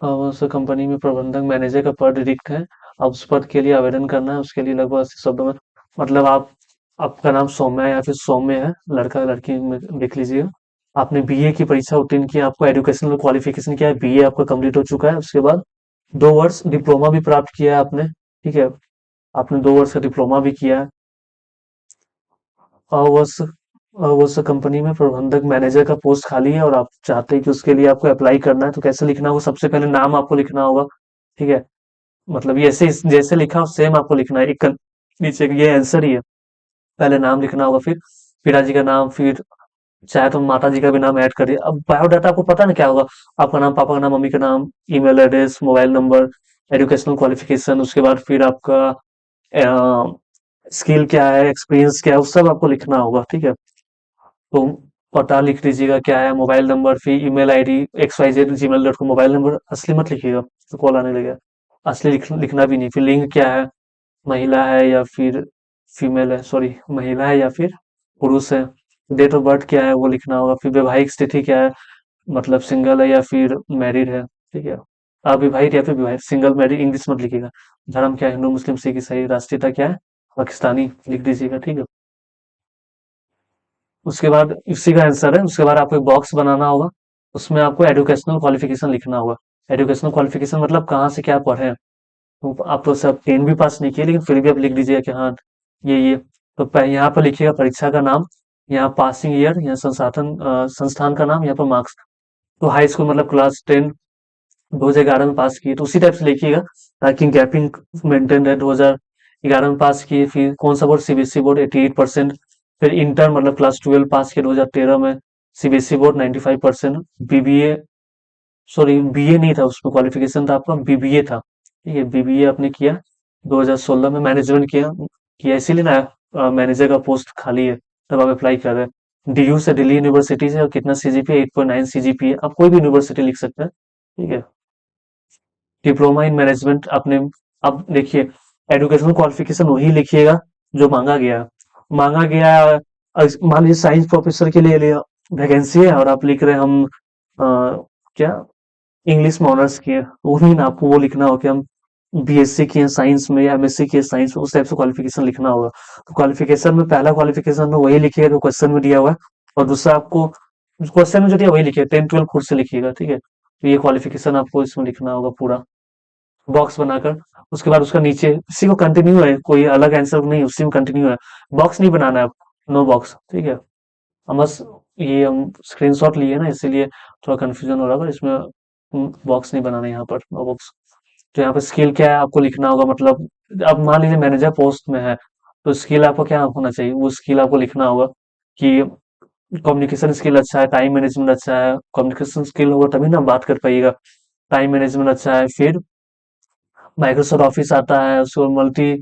उस कंपनी में प्रबंधक मैनेजर का पद रिक्त है। अब उस पद के लिए आवेदन करना है, उसके लिए लगभग 80 शब्दों में, मतलब आप, आपका नाम सौम्या या फिर सौम्य है, लड़का लड़की में देख लीजिएगा। आपने बीए की परीक्षा उत्तीर्ण किया, आपको एजुकेशनल क्वालिफिकेशन क्या है, बीए आपका कंप्लीट हो चुका है। उसके बाद 2 वर्ष डिप्लोमा भी प्राप्त किया है आपने, ठीक है। आपने 2 वर्ष का डिप्लोमा भी किया है। उस कंपनी में प्रबंधक मैनेजर का पोस्ट खाली है और आप चाहते हैं कि उसके लिए आपको अप्लाई करना है, तो कैसे लिखना होगा, सबसे पहले नाम आपको लिखना होगा, ठीक है। मतलब ये ऐसे जैसे लिखा हो सेम आपको लिखना है, नीचे ये आंसर ही है। पहले नाम लिखना होगा, फिर पिताजी का नाम, फिर चाहे तो माता जी का भी नाम ऐड करिए। अब बायोडाटा आपको पता ना क्या होगा, आपका नाम, पापा का नाम, मम्मी का नाम, email address, mobile number, educational qualification, उसके बाद फिर आपका स्किल क्या है, एक्सपीरियंस क्या है, वो सब आपको लिखना होगा, ठीक है। तो पता लिख लीजिएगा क्या है, मोबाइल नंबर, फिर email ID xyz@gmail.com। Mobile number असली मत लिखिएगा, तो कॉल आने लगेगा। असली लिखना भी नहीं। फिर लिंग क्या है, महिला है या फिर फीमेल है, सॉरी, महिला है या फिर पुरुष है। डेट ऑफ बर्थ क्या है वो लिखना होगा। फिर वैवाहिक स्थिति क्या है, मतलब सिंगल है या फिर मैरिड है, ठीक है। अविवाहित या फिर विवाहित, सिंगल मैरिड इंग्लिश मत लिखिएगा। धर्म क्या है, हिंदू मुस्लिम सिख ईसाई। राष्ट्रीयता क्या है, पाकिस्तानी लिख दीजिएगा, ठीक है। उसके बाद इसी का आंसर है। उसके बाद आपको एक बॉक्स बनाना होगा, उसमें आपको एजुकेशनल क्वालिफिकेशन लिखना होगा। एजुकेशनल क्वालिफिकेशन मतलब कहाँ से क्या पढ़े हैं। तो आप तो सब 10 भी पास नहीं किए, लेकिन फिर भी आप लिख दीजिएगा कि हाँ ये। तो यहाँ पर लिखिएगा परीक्षा का नाम, यहाँ पासिंग ईयर, यहाँ संस्थान का नाम, यहाँ पर मार्क्स। तो हाई स्कूल मतलब क्लास 10 2011 में पास किए, तो उसी टाइप से लिखिएगा ताकि गैपिंग मेंटेन रहे। 2011 में पास किए, फिर कौन सा बोर्ड, सीबीएसई बोर्ड 88%। फिर इंटर मतलब क्लास 12 पास किए 2013 में, CBSE board 95%। BBA, sorry BA नहीं था उसमें, क्वालिफिकेशन था आपका बीबीए था, ठीक है। बीबीए आपने किया 2016 में, मैनेजमेंट किया किया इसीलिए ना मैनेजर का पोस्ट खाली है, तब आप अप्लाई कर रहे हैं। डीयू से, दिल्ली यूनिवर्सिटी से, और कितना सीजीपीए, 8.9 सीजीपीए। आप कोई भी यूनिवर्सिटी लिख सकते हैं, ठीक है। डिप्लोमा इन मैनेजमेंट आपने, अब देखिए एजुकेशनल क्वालिफिकेशन वही लिखिएगा जो मांगा गया है। मांगा गया है, मान लीजिए साइंस प्रोफेसर के लिए लिया वैकेंसी है और आप लिख रहे हैं हम क्या इंग्लिश में ऑनर्स किए, वही ना आपको वो लिखना हो कि हम बीएससी किए साइंस में या एमएससी किए साइंस में, उस टाइप से क्वालिफिकेशन लिखना होगा। तो क्वालिफिकेशन में पहला क्वालिफिकेशन में वही लिखिएगा जो क्वेश्चन में दिया हुआ है, और दूसरा आपको क्वेश्चन में जो दिया वही लिखिए, 10 12 खुद से लिखिएगा, ठीक है। तो ये क्वालिफिकेशन आपको इसमें लिखना होगा पूरा बॉक्स बनाकर। उसके बाद उसका नीचे उसी को कंटिन्यू है, कोई अलग आंसर नहीं, उसी में कंटिन्यू है। बॉक्स नहीं बनाना है, नो बॉक्स, ठीक है। हम बस ये हम स्क्रीनशॉट लिए ना, इसीलिए थोड़ा कंफ्यूजन हो रहा है, इसमें बॉक्स नहीं बनाना है यहाँ पर, नो बॉक्स। तो यहाँ पे स्किल क्या है आपको लिखना होगा, मतलब अब मान लीजिए मैनेजर पोस्ट में है, तो स्किल आपको क्या होना चाहिए, वो स्किल आपको लिखना होगा कि कम्युनिकेशन स्किल अच्छा है, टाइम मैनेजमेंट अच्छा है, कम्युनिकेशन स्किल होगा तभी ना बात कर पाइएगा। टाइम मैनेजमेंट अच्छा है, फिर माइक्रोसॉफ्ट ऑफिस आता है, उसको मल्टी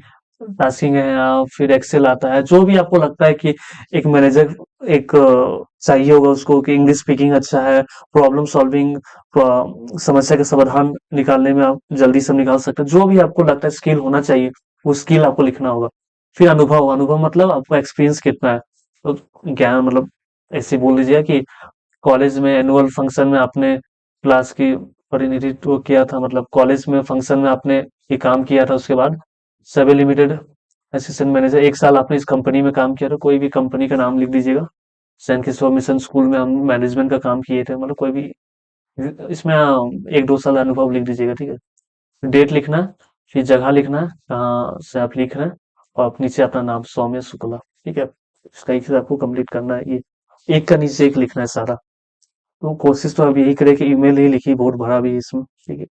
टास्किंग है, फिर एक्सेल आता है, जो भी आपको लगता है कि एक मैनेजर एक चाहिए होगा उसको, कि इंग्लिश स्पीकिंग अच्छा है, प्रॉब्लम सॉल्विंग, समस्या का समाधान निकालने में आप जल्दी से निकाल सकते हैं, जो भी आपको लगता है स्किल होना चाहिए, वो स्किल आपको लिखना होगा। फिर अनुभव, अनुभव मतलब आपको एक्सपीरियंस कितना है, तो ज्ञान मतलब ऐसे बोल लीजिए कि कॉलेज में एनुअल फंक्शन में आपने क्लास की प्रतिनिधित्व किया था, मतलब कॉलेज में फंक्शन में आपने ये काम किया था, उसके बाद सेबी लिमिटेड असिस्टेंट मैनेजर, एक साल आपने इस कंपनी में काम किया था, कोई भी कंपनी का नाम लिख दीजिएगा। सैन किशोर मिशन स्कूल में हम मैनेजमेंट का काम किए थे, मतलब कोई भी इसमें 1-2 साल अनुभव लिख दीजिएगा, ठीक है। डेट लिखना है, फिर जगह लिखना है, कहाँ से आप लिख रहे हैं, और नीचे अपना नाम सौम्य शुक्ला, ठीक है। इस तरीके से आपको कंप्लीट करना है ये, एक का नीचे एक लिखना है सारा। तो कोशिश तो आप यही करें कि ईमेल ही लिखिए, बहुत बड़ा भी है इसमें, ठीक है।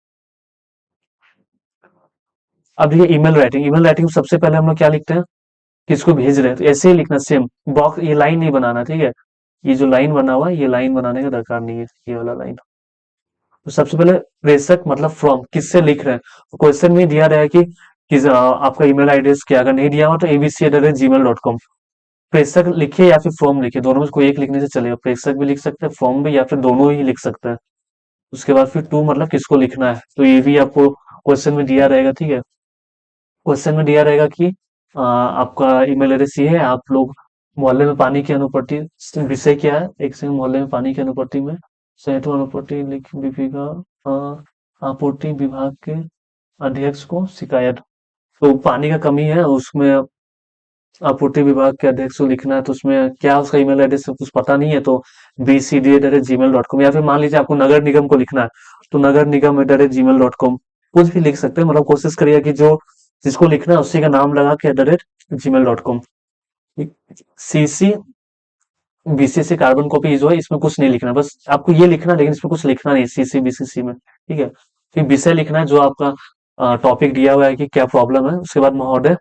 अब ये ईमेल राइटिंग सबसे पहले हम लोग क्या लिखते हैं, किसको भेज रहे हैं, तो ऐसे ही लिखना सेम बॉक्स, ये लाइन नहीं बनाना, ठीक है। ये जो लाइन बना हुआ है, ये लाइन बनाने का दरकार नहीं है, ये वाला लाइन। तो सबसे पहले प्रेषक मतलब फ्रॉम, किससे लिख रहे हैं, तो क्वेश्चन में दिया रहा है कि आपका ईमेल एड्रेस क्या, अगर नहीं दिया हुआ तो abc@gmail.com। प्रेषक लिखिए या फिर फॉर्म लिखिए, दोनों में से कोई एक लिखने से चलेगा, प्रेषक भी लिख सकते हैं, फॉर्म भी, या फिर दोनों ही लिख सकते हैं। उसके बाद फिर टू मतलब किसको लिखना है, तो ये भी आपको क्वेश्चन में दिया रहेगा, ठीक है। क्वेश्चन में दिया रहेगा कि आपका ईमेल एड्रेस ये है, आप लोग मोहल्ले में पानी की अनुपस्थिति, विषय क्या है, एक से मोहल्ले में पानी की अनुपस्थिति में संयंत्र अनुपस्थिति लिख बीपी का आपूर्ति विभाग के अध्यक्ष को शिकायत। तो पानी का कमी है, उसमें आपूर्ति विभाग के अध्यक्ष को लिखना है, तो उसमें क्या उसका ईमेल एड्रेस कुछ पता नहीं है, तो bcd@gmail.com, या फिर मान लीजिए आपको नगर निगम को लिखना है, तो नगर निगम@gmail.com, कुछ भी लिख सकते हैं, मतलब कोशिश करिए कि जो जिसको लिखना है उसी का नाम लगा के @gmail.com। CC BCC carbon copy जो है, इसमें कुछ नहीं लिखना, बस आपको ये लिखना है, लेकिन इसमें कुछ लिखना नहीं सीसी बीसीसी में, ठीक है। फिर विषय लिखना है, जो आपका टॉपिक दिया हुआ है कि क्या प्रॉब्लम है, उसके बाद महोदय।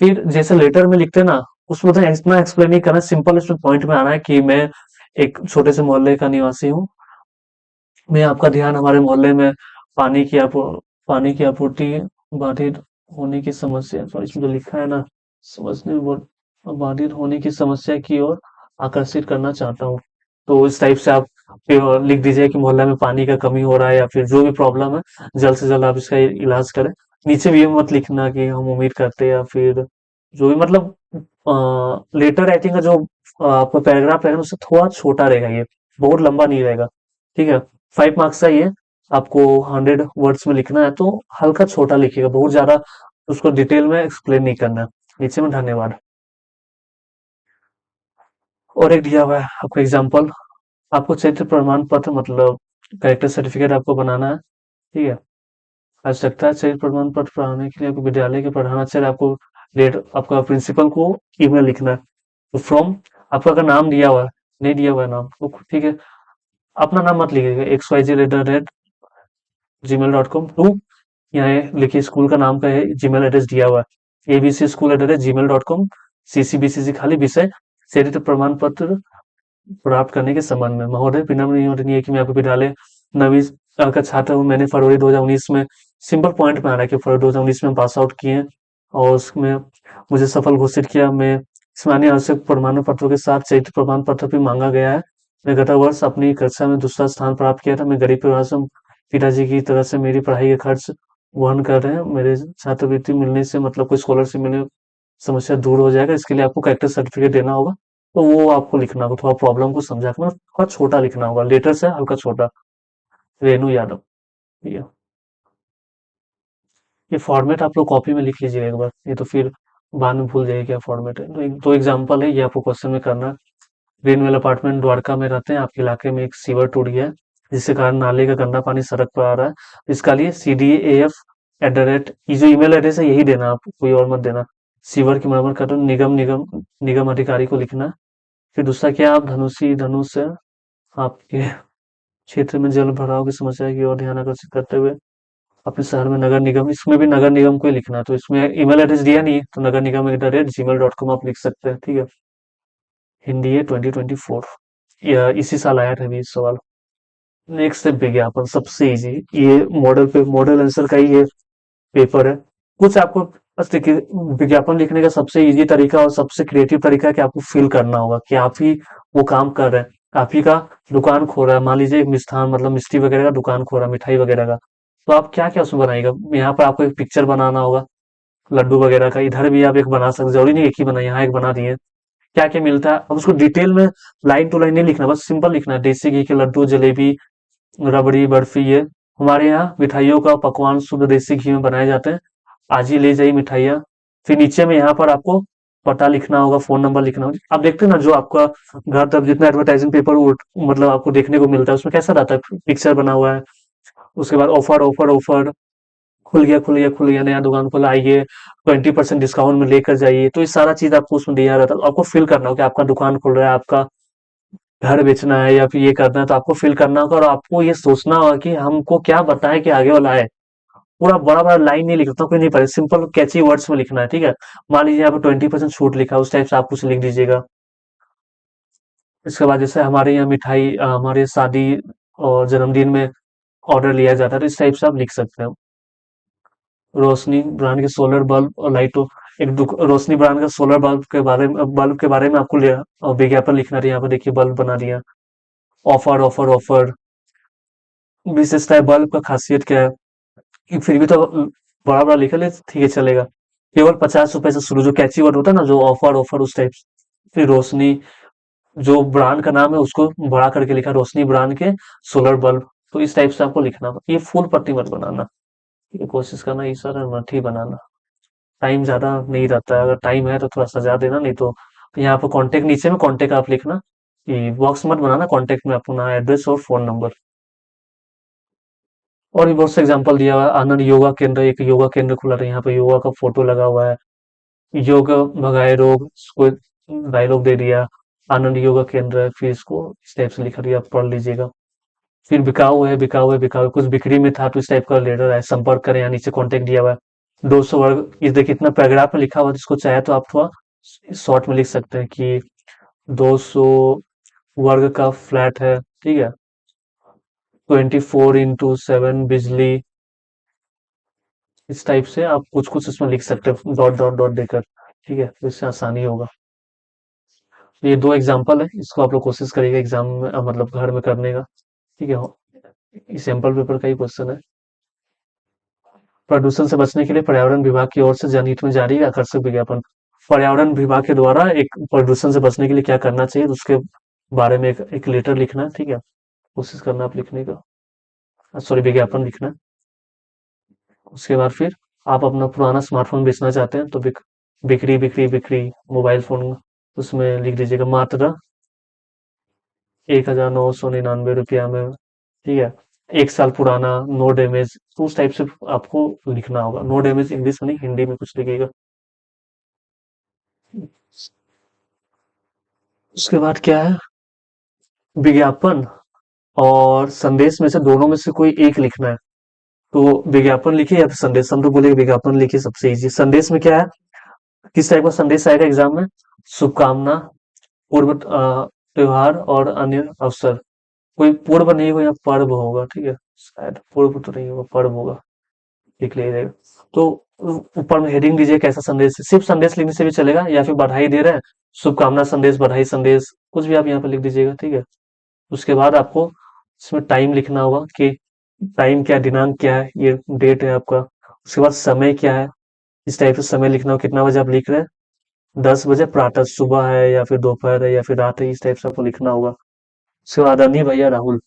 फिर जैसे लेटर में लिखते हैं ना, उसमें तो इतना एक्सप्लेन नहीं करना, सिंपल इसमें पॉइंट में आना है कि मैं एक छोटे से मोहल्ले का निवासी हूँ, मैं आपका ध्यान हमारे मोहल्ले में पानी की आपूर पानी की आपूर्ति बाधित होने की समस्या, तो इसमें जो लिखा है ना, समझने में बाधित होने की समस्या की ओर आकर्षित करना चाहता हूँ। तो इस टाइप से आप लिख दीजिए कि मोहल्ला में पानी का कमी हो रहा है, या फिर जो भी प्रॉब्लम है, जल्द से जल्द आप इसका इलाज करें। नीचे भी ये मत लिखना कि हम उम्मीद करते हैं, या फिर जो भी मतलब लेटर राइटिंग का जो आपका पैराग्राफ रहेगा, उससे थोड़ा छोटा रहेगा, ये बहुत लंबा नहीं रहेगा, ठीक है। 5 मार्क्स का ये, आपको 100 वर्ड्स में लिखना है, तो हल्का छोटा लिखिएगा, बहुत ज्यादा उसको डिटेल में एक्सप्लेन नहीं करना है। नीचे में धन्यवाद। और एक दिया हुआ है आपको एग्जाम्पल, आपको चरित्र प्रमाण पत्र मतलब कैरेक्टर सर्टिफिकेट आपको बनाना है, ठीक है। आवश्यकता है चरित्र प्रमाण पत्र बनाने के लिए आपको विद्यालय के प्रधानाचार्य आपको रेट आपका प्रिंसिपल को ईमेल लिखना है। तो फ्रॉम, आपका अगर नाम दिया हुआ है, नहीं दिया हुआ है नाम, तो ठीक है, अपना नाम मत लिखिएगा, xyz@gmail.com टू, यहाँ लिखिए स्कूल का नाम का है, जीमेल एड्रेस दिया हुआ है abcschool@gmail.com। CCBCC खाली विषय चरित्र प्रमाण पत्र प्राप्त करने के संबंध में, महोदय विनम्र निवेदन है कि मैं आपके विद्यालय नवी का छात्र हूँ, मैंने फरवरी 2019 में, सिंपल पॉइंट में आ रहा है कि फरवरी 2019 में हम पास आउट किए हैं, और उसमें मुझे सफल घोषित किया, मैं इसमें अन्य आवश्यक प्रमाण पत्रों के साथ चरित्र प्रमाण पत्र भी मांगा गया है। मैं गत वर्ष अपनी कक्षा में दूसरा स्थान प्राप्त किया था, मैं गरीब परिवार से हूं। पिताजी की तरफ से मेरी पढ़ाई का खर्च वहन कर रहे हैं, मेरे छात्रवृत्ति मिलने से मतलब कोई स्कॉलरशिप मिलने समस्या दूर हो जाएगा, इसके लिए आपको कैरेक्टर सर्टिफिकेट देना होगा। तो वो आपको लिखना होगा, थोड़ा प्रॉब्लम को समझा के, मतलब थोड़ा छोटा लिखना होगा, लेटर से हल्का छोटा। रेनू यादव, ठीक है। ये फॉर्मेट आप लोग कॉपी में लिख लीजिएगा एक बार, ये तो फिर बाद में भूल जाइए क्या फॉर्मेट है। तो एक दो एग्जांपल है, ये आपको क्वेश्चन में करना है। ग्रीनवेल अपार्टमेंट द्वारका में रहते हैं, आपके इलाके में एक सीवर टूट गया है, जिसके कारण नाले का गंदा पानी सड़क पर आ रहा है। इसका लिए CDAF ये जो ईमेल एड्रेस है यही देना, आप कोई और मत देना। सीवर की मरम्मत कर निगम निगम निगम अधिकारी को लिखना है। फिर दूसरा क्या, आप धनुष से आपके क्षेत्र में जल भराव की समस्या की ओर ध्यान आकर्षित करते हुए अपने शहर में नगर निगम, इसमें भी नगर निगम को ही लिखना है, तो इसमें ईमेल एड्रेस दिया नहीं है तो नगर निगम @gmail.com आप लिख सकते हैं, ठीक है। हिंदी है 2024, या इसी साल आया था अभी इस सवाल। नेक्स्ट है विज्ञापन, सबसे इजी। ये मॉडल आंसर का ही ये पेपर है। कुछ आपको बस देखिए, विज्ञापन लिखने का सबसे इजी तरीका और सबसे क्रिएटिव तरीका है कि आपको फील करना होगा कि आप ही वो काम कर रहे हैं। आप ही का दुकान खो रहा है, मान लीजिए एक मिष्ठान मतलब मिष्टी वगैरह का दुकान खो रहा है, मिठाई वगैरह का, तो आप क्या क्या उसमें बनाएगा। यहाँ पर आपको एक पिक्चर बनाना होगा लड्डू वगैरह का, इधर भी आप एक बना सकते, जरूरी नहीं एक ही बनाए, यहाँ एक बना दिए। क्या क्या मिलता है अब उसको डिटेल में लाइन टू लाइन नहीं लिखना, बस सिंपल लिखना है, देसी घी के लड्डू, जलेबी, रबड़ी, बर्फी, ये हमारे यहाँ मिठाइयों का पकवान शुद्ध देसी घी में बनाए जाते हैं। आज ही ले जाइए मिठाइयाँ। फिर नीचे में यहाँ पर आपको पता लिखना होगा, फोन नंबर लिखना होगा। आप देखते हैं ना जो आपका घर तक जितना एडवर्टाइजिंग पेपर मतलब आपको देखने को मिलता है, उसमें कैसा रहता है, पिक्चर बना हुआ है, उसके बाद ऑफर ऑफर ऑफर, खुल गया खुल गया खुल गया, नया दुकान खोला, आइए 20% डिस्काउंट में लेकर जाइए। तो ये सारा चीज आपको उसमें दिया रहता है। आपको फील करना होगा कि आपका दुकान खुल रहा है, आपका घर बेचना है या फिर ये करना है, तो आपको फील करना होगा और आपको ये सोचना होगा कि हमको क्या बताए कि आगे वाला है। पूरा बड़ा बड़ा लाइन नहीं लिखता, कोई नहीं पड़े, सिंपल कैची वर्ड्स में लिखना है, ठीक है। मान लीजिए यहाँ पे 20% छूट लिखा है, उस टाइप से आप कुछ लिख दीजिएगा। इसके बाद जैसे हमारे यहाँ मिठाई, हमारे शादी और जन्मदिन में ऑर्डर लिया जाता है, तो इस टाइप से आप लिख सकते हैं। रोशनी ब्रांड के सोलर बल्ब और लाइटों, रोशनी ब्रांड का सोलर बल्ब के बारे में आपको विज्ञापन लिखना था। यहाँ पे देखिए बल्ब बना दिया। ऑफर ऑफर ऑफर, विशेषता है बल्ब का, खासियत क्या है, कि फिर भी तो बड़ा बड़ा लिखा ले, ठीक है चलेगा। केवल 50 रुपए से शुरू, जो कैची वर्ड होता है ना, जो ऑफर ऑफर उस टाइप। फिर रोशनी, जो ब्रांड का नाम है उसको बड़ा करके लिखा, रोशनी ब्रांड के सोलर बल्ब। तो इस टाइप से आपको लिखना, ये फुल पट्टी मत बनाना, ये कोशिश करना ये सारा मत ही बनाना। टाइम ज्यादा नहीं रहता है, अगर टाइम है तो थोड़ा सजा देना, नहीं तो यहाँ पर कांटेक्ट, नीचे में कांटेक्ट आप लिखना, कि बॉक्स मत बनाना, कांटेक्ट में अपना एड्रेस और फोन नंबर। और भी बहुत से एग्जांपल दिया हुआ है। आनंद योगा केंद्र, एक योगा केंद्र खुला था, यहाँ पे योगा का फोटो लगा हुआ है। योग भगाए रोग, इसको डायलॉग दे दिया, आनंद योगा केंद्र है, फिर इसको इस टाइप से लिखा दिया, आप पढ़ लीजिएगा। फिर बिकाऊ है बिकाऊ है बिकाऊ है, कुछ बिक्री में था तो इस टाइप का लेटर है, संपर्क करें, यहाँ नीचे कॉन्टेक्ट दिया हुआ है। 200 वर्ग, इस देखिए इतना पैराग्राफ में लिखा हुआ है, जिसको चाहे तो आप थोड़ा शॉर्ट में लिख सकते हैं कि 200 वर्ग का फ्लैट है, ठीक है। 24x7 बिजली, इस टाइप से आप कुछ कुछ इसमें लिख सकते हैं, डॉट डॉट डॉट देकर, ठीक है, तो इससे आसानी होगा। तो ये दो एग्जांपल है, इसको आप लोग कोशिश करिएगा एग्जाम में, मतलब घर में करने का, ठीक है। इस सैंपल पेपर का ही क्वेश्चन है। प्रदूषण से बचने के लिए पर्यावरण विभाग की ओर से जनहित में जारी आकर्षक विज्ञापन। पर्यावरण विभाग के द्वारा एक प्रदूषण से बचने के लिए क्या करना चाहिए, तो उसके बारे में एक लेटर लिखना है, ठीक है। कोशिश करना आप लिखने का, सॉरी विज्ञापन लिखना है। उसके बाद फिर आप अपना पुराना स्मार्टफोन बेचना चाहते हैं तो बिक्री बिक्री बिक्री मोबाइल फोन, उसमें लिख दीजिएगा मात्र 1999 रुपया में, ठीक है। 1 साल पुराना, नो डैमेज, तो उस टाइप से आपको लिखना होगा। नो डैमेज इंग्लिश में नहीं, हिंदी में कुछ लिखिएगा। उसके बाद क्या है, विज्ञापन और संदेश में से दोनों में से कोई एक लिखना है। तो विज्ञापन लिखिए या फिर संदेश, हम तो बोलेंगे विज्ञापन लिखिए, सबसे इजी। संदेश में क्या है, किस टाइप का संदेश आएगा एग्जाम में, शुभकामना, पूर्व त्योहार और अन्य अवसर। कोई पूर्व नहीं होगा, पर्व होगा, ठीक है। शायद पूर्व तो नहीं होगा, पर्व होगा, लिख लीजिएगा। तो ऊपर में हेडिंग दीजिए कैसा संदेश है। सिर्फ संदेश लिखने से भी चलेगा, या फिर बधाई दे रहे हैं, शुभकामना संदेश, बधाई संदेश, कुछ भी आप यहाँ पे लिख दीजिएगा, ठीक है। उसके बाद आपको इसमें टाइम लिखना होगा कि टाइम क्या है, दिनांक क्या है, ये डेट है आपका। उसके बाद समय क्या है, इस टाइप से समय लिखना होगा, कितना बजे आप लिख रहे हैं, 10 बजे प्रातः, सुबह है या फिर दोपहर है या फिर रात है, इस टाइप से आपको लिखना होगा। उसके बाद अनी भैया राहुल,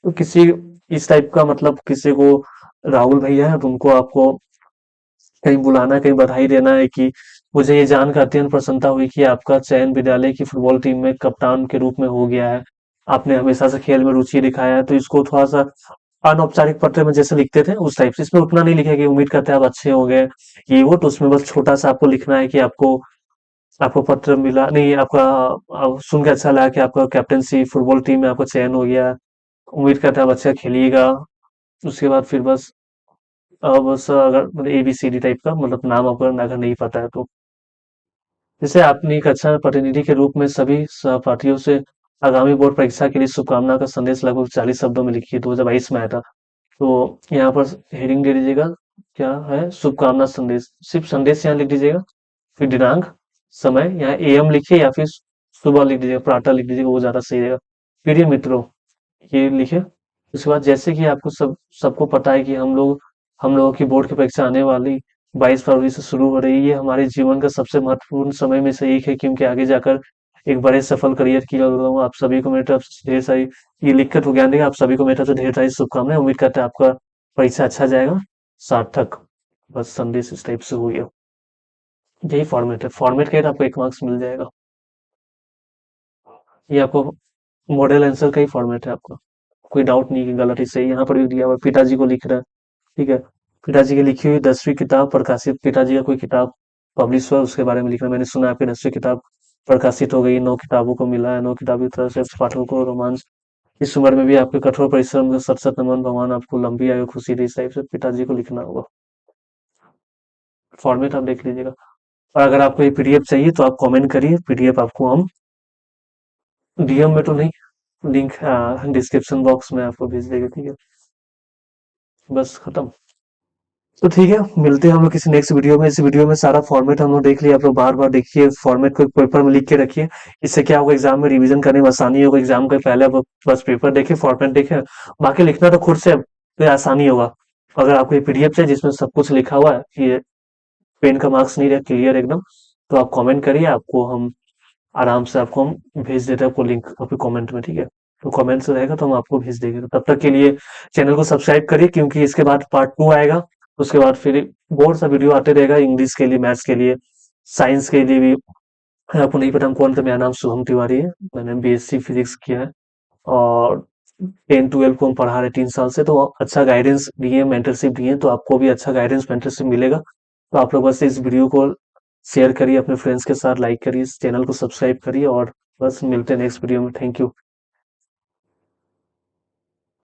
तो किसी इस टाइप का मतलब किसी को राहुल भैया है तो उनको आपको कहीं बुलाना है, कहीं बधाई देना है कि मुझे ये जानकर अत्यंत प्रसन्नता हुई कि आपका चयन विद्यालय की फुटबॉल टीम में कप्तान के रूप में हो गया है। आपने हमेशा से खेल में रुचि दिखाया है, तो इसको थोड़ा सा अनौपचारिक पत्र में जैसे लिखते थे उस टाइप से, इसमें उतना नहीं लिखेगी, उम्मीद करते हैं आप अच्छे हो गए ये वो, तो उसमें बस छोटा सा आपको लिखना है कि आपको आपको पत्र मिला नहीं, आपका सुन के अच्छा लगा कि आपका कैप्टनसी फुटबॉल टीम में आपका चयन हो गया, उम्मीद करते हैं आप अच्छा खेलिएगा। उसके बाद फिर बस बस अगर मतलब ABCD टाइप का मतलब नाम आपको अगर नहीं पता है तो। जैसे आपने एक अच्छा प्रतिनिधि के रूप में सभी सहपाठियों से आगामी बोर्ड परीक्षा के लिए शुभकामना का संदेश लगभग 40 शब्दों में लिखिए, 2022 में आया था। तो यहाँ पर हेडिंग दे दीजिएगा, क्या है, शुभकामना संदेश, सिर्फ संदेश यहाँ लिख दीजिएगा। फिर दिनांक, समय यहाँ AM लिखिए या फिर सुबह लिख दीजिएगा, प्रातः लिख दीजिएगा, वो ज्यादा सही रहेगा। प्रिय मित्रों, ये लिखे। उसके बाद जैसे कि आपको सबको पता है कि हम लोगों की बोर्ड की परीक्षा आने वाली 22 फरवरी से शुरू हो रही है। ये हमारे जीवन का सबसे महत्वपूर्ण समय में से एक है, क्योंकि आगे जाकर एक बड़े सफल करियर की ओर आप सभी को मेरी तरफ से ढेर सारी, ये लिखकर तो ज्ञान देगा, आप सभी को मेरी तरफ से ढेर सारी शुभकामनाएं। उम्मीद करते हैं आपका परीक्षा अच्छा जाएगा, सार्थक। बस संदेश इस टाइप से हो गया। यही फॉर्मेट है, फॉर्मेट के आपको 1 मार्क्स मिल जाएगा। ये आपको मॉडल आंसर का ही फॉर्मेट है आपका। कोई डाउट नहीं कि गलत ही सही, यहाँ पर भी दिया हुआ है, पिताजी को लिख रहा है। ठीक है, पिताजी की लिखी हुई 10वीं किताब प्रकाशित, पिताजी का कोई किताब पब्लिश हुआ उसके बारे में लिखना। मैंने सुना आपकी 10वीं किताब प्रकाशित हो गई, 9 किताबों को मिला है, 9 किताब की तरह से पाठकों को रोमांच। इस उम्र में भी आपके कठोर परिश्रम का सत सत नमन, भगवान आपको लंबी आयु खुशी दे, इस टाइप से पिताजी को लिखना होगा। फॉर्मेट आप देख लीजिएगा। और अगर आपको ये PDF चाहिए तो आप कमेंट करिए, PDF आपको हम DM में तो नहीं, लिंक डिस्क्रिप्शन बॉक्स में आपको भेज देंगे। ठीक है, बस खत्म। तो ठीक है, मिलते हैं हम लोग किसी नेक्स्ट वीडियो में। इस वीडियो में सारा फॉर्मेट हम लोग देख लिया, आप लोग बार बार देखिए, फॉर्मेट को पेपर में लिख के रखिए। इससे क्या होगा, एग्जाम में रिवीजन करने में आसानी होगा। एग्जाम के पहले आप बस पेपर देखे, फॉर्मेट देखे, बाकी लिखना तो खुद से, तो आसानी होगा। अगर आपको ये PDF है जिसमें सब कुछ लिखा हुआ है, ये पेन का मार्क्स नहीं रहा, क्लियर एकदम, तो आप कमेंट करिए, आपको हम आराम से आपको हम भेज देते हैं, आपको लिंक आपके कमेंट में। ठीक है, तो कमेंट से रहेगा तो हम आपको भेज देंगे। तो तब तक के लिए चैनल को सब्सक्राइब करिए, क्योंकि इसके बाद पार्ट 2 आएगा। उसके बाद फिर बहुत सा वीडियो आते रहेगा, इंग्लिश के लिए, मैथ्स के लिए, साइंस के लिए भी। आपको नहीं पता हम कौन, तो मेरा नाम शुभम तिवारी है, मैंने BSc फिजिक्स किया है, और 10 12 को हम पढ़ा रहे 3 साल से। तो अच्छा गाइडेंस दिए, मेंटरशिप दिए, तो आपको भी अच्छा गाइडेंस मेंटरशिप मिलेगा। तो आप लोग बस इस वीडियो को शेयर करिए अपने फ्रेंड्स के साथ, लाइक करिए, इस चैनल को सब्सक्राइब करिए, और बस मिलते हैं नेक्स्ट वीडियो में। Thank you.